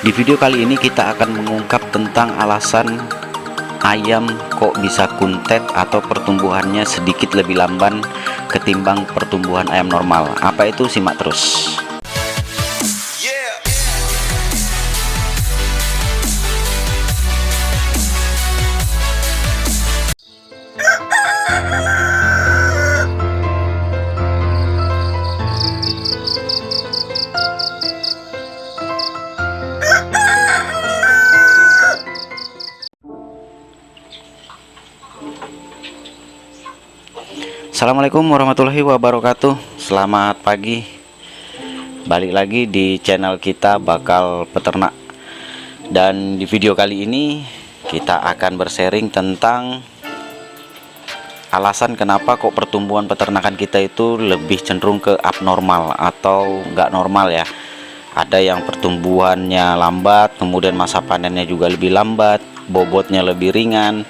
Di video kali ini kita akan mengungkap tentang alasan ayam kok bisa kuntet atau pertumbuhannya sedikit lebih lamban ketimbang pertumbuhan ayam normal. Apa itu? Simak terus. Assalamualaikum warahmatullahi wabarakatuh. Selamat pagi. Balik lagi di channel kita Bakal Peternak. Dan di video kali ini kita akan bersharing tentang alasan kenapa kok pertumbuhan peternakan kita itu lebih cenderung ke abnormal atau nggak normal ya. Ada yang pertumbuhannya lambat, kemudian masa panennya juga lebih lambat, bobotnya lebih ringan.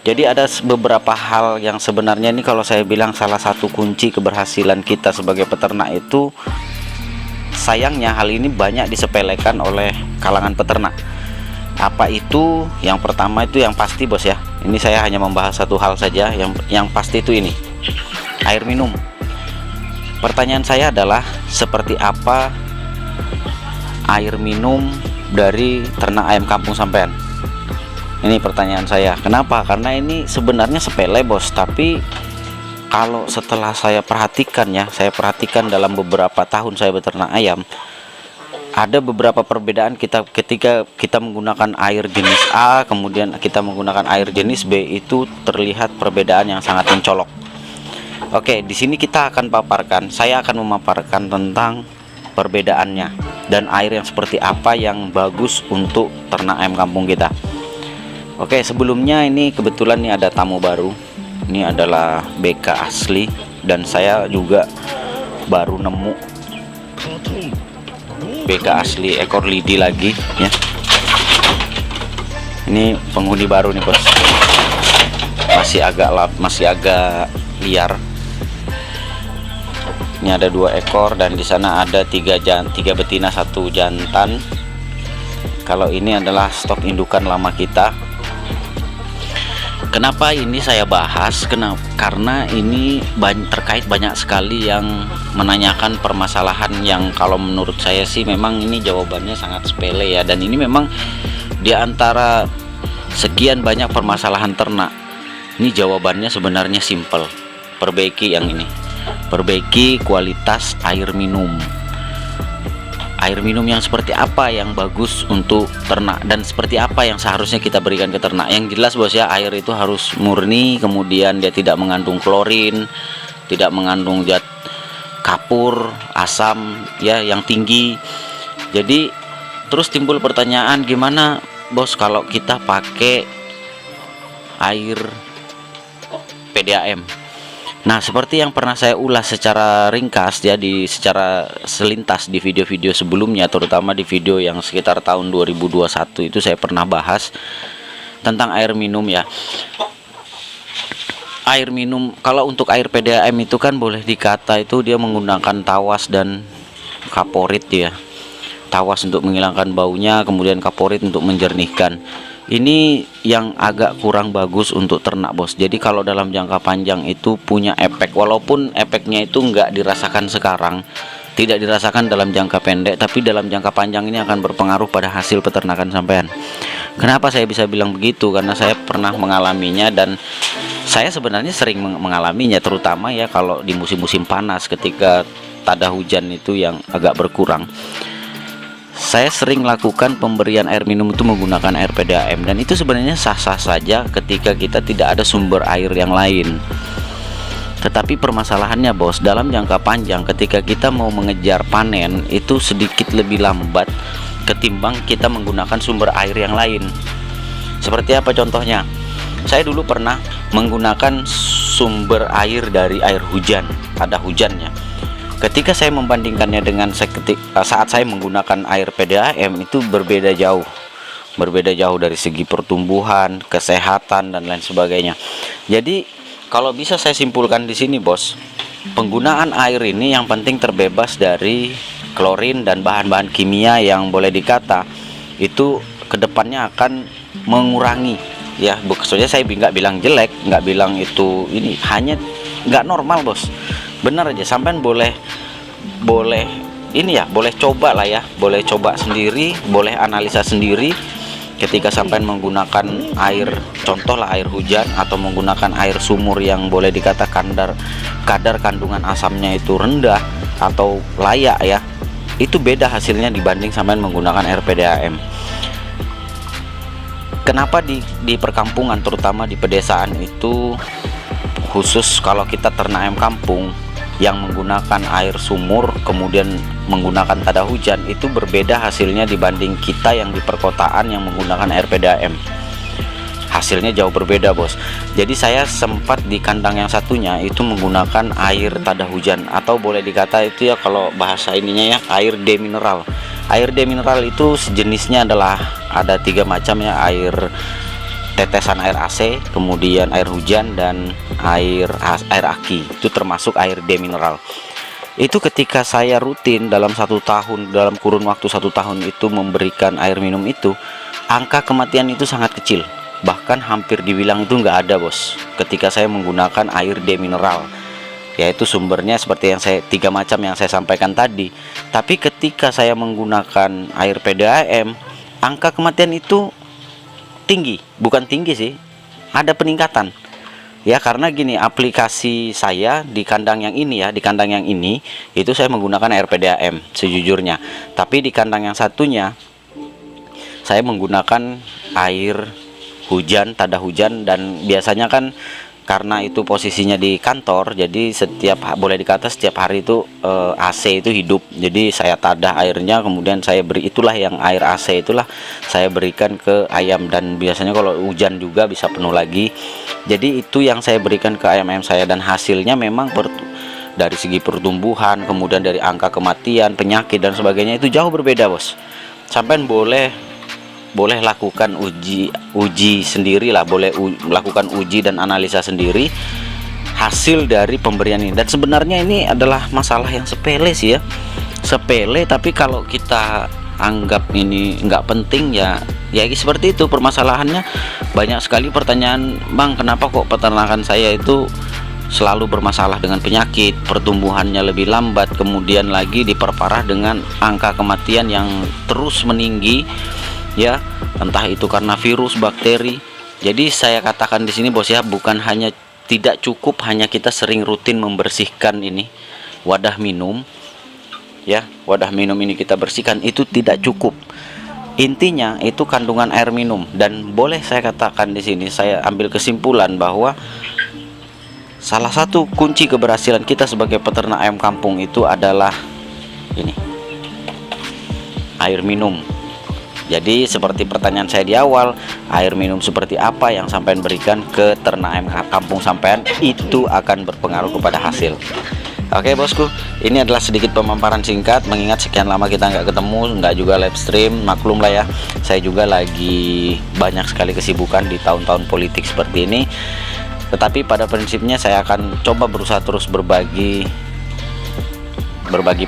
Jadi ada beberapa hal yang sebenarnya ini kalau saya bilang salah satu kunci keberhasilan kita sebagai peternak itu, sayangnya hal ini banyak disepelekan oleh kalangan peternak. Apa itu? Yang pertama itu yang pasti bos ya. Ini saya hanya membahas satu hal saja, yang pasti itu ini, air minum. Pertanyaan saya adalah seperti apa air minum dari ternak ayam kampung sampean? Ini pertanyaan saya. Kenapa? Karena ini sebenarnya sepele bos, tapi kalau setelah saya perhatikan ya, saya perhatikan dalam beberapa tahun saya beternak ayam, ada beberapa perbedaan ketika kita menggunakan air jenis A, kemudian kita menggunakan air jenis B, itu terlihat perbedaan yang sangat mencolok. Oke, di sini kita akan paparkan, saya akan memaparkan tentang perbedaannya dan air yang seperti apa yang bagus untuk ternak ayam kampung kita. Oke, sebelumnya ini kebetulan nih ada tamu baru. Ini adalah BK asli dan saya juga baru nemu BK asli ekor lidi lagi ya. Ini penghuni baru nih bos. Masih agak liar. Ini ada 2 ekor dan di sana ada 3 betina 1 jantan. Kalau ini adalah stok indukan lama kita. Kenapa ini saya bahas? Karena ini terkait banyak sekali yang menanyakan permasalahan yang kalau menurut saya sih memang ini jawabannya sangat sepele ya. Dan ini memang diantara sekian banyak permasalahan ternak, ini jawabannya sebenarnya simple. Perbaiki yang ini, perbaiki kualitas air minum. Air minum yang seperti apa yang bagus untuk ternak dan seperti apa yang seharusnya kita berikan ke ternak. Yang jelas bos ya, air itu harus murni, kemudian dia tidak mengandung klorin, tidak mengandung zat kapur, asam ya yang tinggi. Jadi terus timbul pertanyaan, gimana bos kalau kita pakai air PDAM? Nah, seperti yang pernah saya ulas secara ringkas ya, secara selintas di video-video sebelumnya, terutama di video yang sekitar tahun 2021 itu saya pernah bahas tentang air minum ya. Air minum, kalau untuk air PDAM itu kan boleh dikata itu dia menggunakan tawas dan kaporit ya. Tawas untuk menghilangkan baunya, kemudian kaporit untuk menjernihkan. Ini yang agak kurang bagus untuk ternak bos. Jadi kalau dalam jangka panjang itu punya efek, walaupun efeknya itu nggak dirasakan sekarang, tidak dirasakan dalam jangka pendek, tapi dalam jangka panjang ini akan berpengaruh pada hasil peternakan sampean. Kenapa saya bisa bilang begitu? Karena saya pernah mengalaminya dan saya sebenarnya sering mengalaminya, terutama ya kalau di musim-musim panas ketika tada hujan itu yang agak berkurang. Saya sering lakukan pemberian air minum itu menggunakan air PDAM, dan itu sebenarnya sah-sah saja ketika kita tidak ada sumber air yang lain. Tetapi permasalahannya bos, dalam jangka panjang ketika kita mau mengejar panen itu sedikit lebih lambat ketimbang kita menggunakan sumber air yang lain. Seperti apa contohnya? Saya dulu pernah menggunakan sumber air dari air hujan, ada hujannya. Ketika saya membandingkannya dengan saat saya menggunakan air PDAM, itu berbeda jauh dari segi pertumbuhan, kesehatan dan lain sebagainya. Jadi kalau bisa saya simpulkan di sini bos, penggunaan air ini yang penting terbebas dari klorin dan bahan-bahan kimia yang boleh dikata itu kedepannya akan mengurangi ya. Maksudnya saya nggak bilang jelek, nggak bilang itu ini, hanya nggak normal bos. Bener aja, sampean boleh ini ya, boleh coba lah ya, boleh coba sendiri, boleh analisa sendiri. Ketika sampean menggunakan air, contoh lah air hujan, atau menggunakan air sumur yang boleh dikatakan kadar kandungan asamnya itu rendah atau layak ya, itu beda hasilnya dibanding sampean menggunakan air PDAM. Kenapa di perkampungan, terutama di pedesaan itu, khusus kalau kita ternak ayam kampung yang menggunakan air sumur kemudian menggunakan tada hujan, itu berbeda hasilnya dibanding kita yang di perkotaan yang menggunakan air PDAM. Hasilnya jauh berbeda bos. Jadi saya sempat di kandang yang satunya itu menggunakan air tada hujan, atau boleh dikata itu ya, kalau bahasa ininya ya, air demineral. Air demineral itu sejenisnya adalah ada 3 macam ya, air tetesan air AC, kemudian air hujan, dan air aki. Itu termasuk air demineral. Itu ketika saya rutin dalam 1 tahun, dalam kurun waktu 1 tahun itu memberikan air minum itu, angka kematian itu sangat kecil, bahkan hampir dibilang itu nggak ada bos, ketika saya menggunakan air demineral, yaitu sumbernya seperti yang 3 macam yang saya sampaikan tadi. Tapi ketika saya menggunakan air PDAM, angka kematian itu tinggi, bukan tinggi sih, ada peningkatan ya. Karena gini, aplikasi saya di kandang yang ini ya, di kandang yang ini itu saya menggunakan air PDAM sejujurnya, tapi di kandang yang satunya saya menggunakan air hujan, tada hujan. Dan biasanya kan karena itu posisinya di kantor, jadi boleh dikata setiap hari itu AC itu hidup. Jadi saya tadah airnya, kemudian saya beri, itulah yang air AC itulah saya berikan ke ayam. Dan biasanya kalau hujan juga bisa penuh lagi. Jadi itu yang saya berikan ke ayam-ayam saya, dan hasilnya memang dari segi pertumbuhan, kemudian dari angka kematian, penyakit dan sebagainya itu jauh berbeda bos. Sampai boleh lakukan uji sendiri lah, boleh melakukan uji dan analisa sendiri hasil dari pemberian ini. Dan sebenarnya ini adalah masalah yang sepele sih ya, sepele, tapi kalau kita anggap ini nggak penting ya seperti itu permasalahannya. Banyak sekali pertanyaan, bang, kenapa kok peternakan saya itu selalu bermasalah dengan penyakit, pertumbuhannya lebih lambat, kemudian lagi diperparah dengan angka kematian yang terus meninggi ya, entah itu karena virus, bakteri. Jadi saya katakan di sini bos ya, bukan hanya tidak cukup hanya kita sering rutin membersihkan ini wadah minum ya, wadah minum ini kita bersihkan, itu tidak cukup. Intinya itu kandungan air minum. Dan boleh saya katakan di sini, saya ambil kesimpulan bahwa salah satu kunci keberhasilan kita sebagai peternak ayam kampung itu adalah ini, air minum. Jadi seperti pertanyaan saya di awal, air minum seperti apa yang sampean berikan ke ternak ayam kampung sampean, itu akan berpengaruh kepada hasil. Oke bosku, ini adalah sedikit pemaparan singkat, mengingat sekian lama kita nggak ketemu, nggak juga live stream. Maklum lah ya, saya juga lagi banyak sekali kesibukan di tahun-tahun politik seperti ini. Tetapi pada prinsipnya saya akan coba berusaha terus berbagi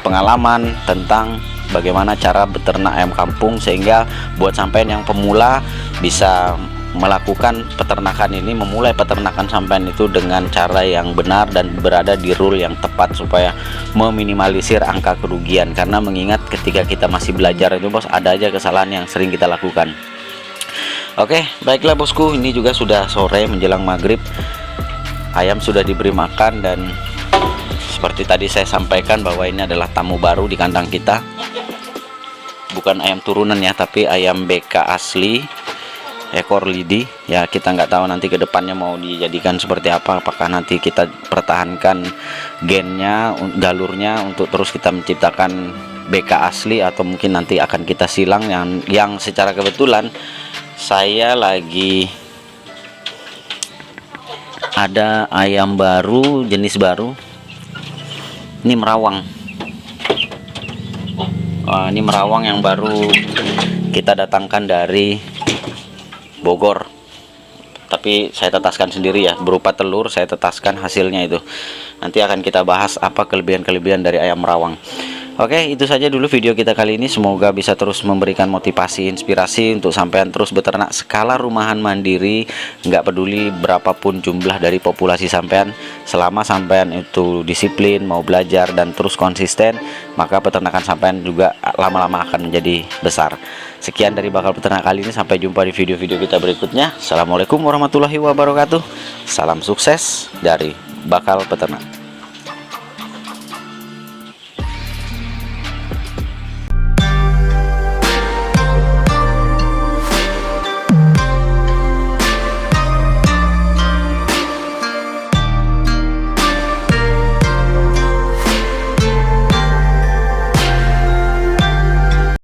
pengalaman tentang bagaimana cara beternak ayam kampung, sehingga buat sampean yang pemula bisa melakukan peternakan ini, memulai peternakan sampean itu dengan cara yang benar dan berada di rule yang tepat, supaya meminimalisir angka kerugian. Karena mengingat ketika kita masih belajar itu bos, ada aja kesalahan yang sering kita lakukan. Oke, baiklah bosku, ini juga sudah sore menjelang maghrib, ayam sudah diberi makan. Dan seperti tadi saya sampaikan bahwa ini adalah tamu baru di kandang kita, bukan ayam turunan ya, tapi ayam BK asli, ekor lidi ya. Kita nggak tahu nanti ke depannya mau dijadikan seperti apa, apakah nanti kita pertahankan gennya, galurnya untuk terus kita menciptakan BK asli, atau mungkin nanti akan kita silang. Yang secara kebetulan saya lagi ada ayam baru, jenis baru, ini merawang. Ini merawang yang baru kita datangkan dari Bogor, tapi saya tetaskan sendiri ya, berupa telur saya tetaskan hasilnya itu. Nanti akan kita bahas apa kelebihan-kelebihan dari ayam merawang. Oke, itu saja dulu video kita kali ini. Semoga bisa terus memberikan motivasi, inspirasi untuk sampean terus beternak skala rumahan mandiri. Nggak peduli berapapun jumlah dari populasi sampean, selama sampean itu disiplin, mau belajar dan terus konsisten, maka peternakan sampean juga lama-lama akan menjadi besar. Sekian dari Bakal Peternak kali ini. Sampai jumpa di video-video kita berikutnya. Assalamualaikum warahmatullahi wabarakatuh. Salam sukses dari Bakal Peternak.